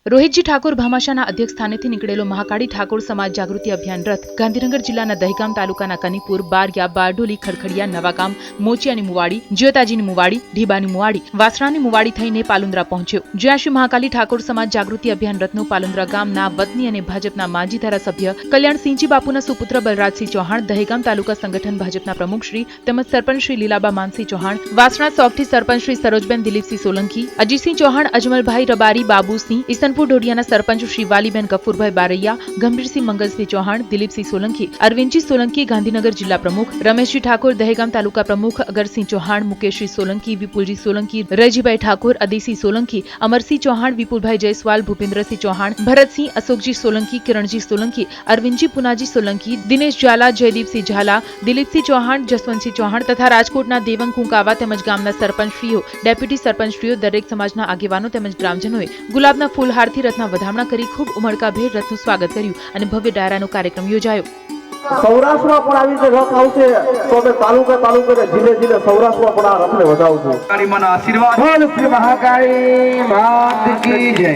રોહિતજી ઠાકોર ભામાશાના અધ્યક્ષ સ્થાનેથી નીકળેલો મહાકાળી ઠાકોર સમાજ જાગૃતિ અભિયાન રથ ગાંધીનગર જિલ્લાના દહેગામ તાલુકાના કનીપુર, બારિયા, બારડોલી, ખરખડિયા, નવાગામ, મોચિયાની મુવાડી, જ્યોતાજીની મુવાડી, ઢીબાની મુવાડી, વાસણાની મુવાડી થઈને પાલુંદ્રા પહોંચ્યો, જ્યાં શ્રી મહાકાળી ઠાકોર સમાજ જાગૃતિ અભિયાન રથનું પાલુંદ્રા ગામના વતની અને ભાજપના માજી ધારાસભ્ય કલ્યાણસિંહજી બાપુના સુપુત્ર બલરાજસિંહ ચૌહાણ, દહેગામ તાલુકા સંગઠન ભાજપના પ્રમુખશ્રી તેમજ સરપંચ શ્રી લીલાબા માનસિંહ ચૌહાણ, વાસણા સોગઠી સરપંચ શ્રી સરોજબેન દિલીપસિંહ સોલંકી, અજીતસિંહ ચૌહાણ, અજમલભાઈ રબારી, બાબુસિંહ, ઈસનપુર ડોડિયાના સરપંચ શ્રી વાલીબેન ગફુરભાઈ બારૈયા, ગંભીરસિંહ મંગલસિંહ ચૌહાણ, દિલીપસિંહ સોલંકી, અરવિંદજી સોલંકી ગાંધીનગર જિલ્લા પ્રમુખ, રમેશજી ઠાકોર દહેગામ તાલુકા પ્રમુખ, અગરસિંહ ચૌહાણ, મુકેશજી સોલંકી, વિપુલજી સોલંકી, રજીભાઈ ઠાકોર, અદિસિંહ સોલંકી, અમરસિંહ ચૌહાણ, વિપુલભાઈ જયસ્વાલ, ભૂપેન્દ્રસિંહ ચૌહાણ, ભરતસિંહ, અશોકજી સોલંકી, કિરણજી સોલંકી, અરવિંદજી પુનાજી સોલંકી, દિનેશ ઝાલા, જયદીપસિંહ ઝાલા, દિલીપસિંહ ચૌહાણ, જસવંતસિંહ ચૌહાણ તથા રાજકોટના દેવંગ કુંકાવા તેમજ ગામના સરપંચશ્રીઓ, ડેપ્યુટી સરપંચશ્રીઓ, દરેક સમાજના આગેવાનો તેમજ ગ્રામજનોએ ગુલાબના ફૂલહારથી રથના વધામણા કરી ખૂબ ઉમળકાભેર રથનું સ્વાગત કર્યું અને ભવ્ય ડાયરાનો કાર્યક્રમ યોજાયો। સૌરાષ્ટ્રમાં પણ આવી રીતે રથ આવશે તો અમે તાલુકે જિલ્લે સૌરાષ્ટ્રમાં પણ આ રથને વધાવશું। કાળી માના આશીર્વાદ, બોલ શ્રી મહાકાળી માત કી જય।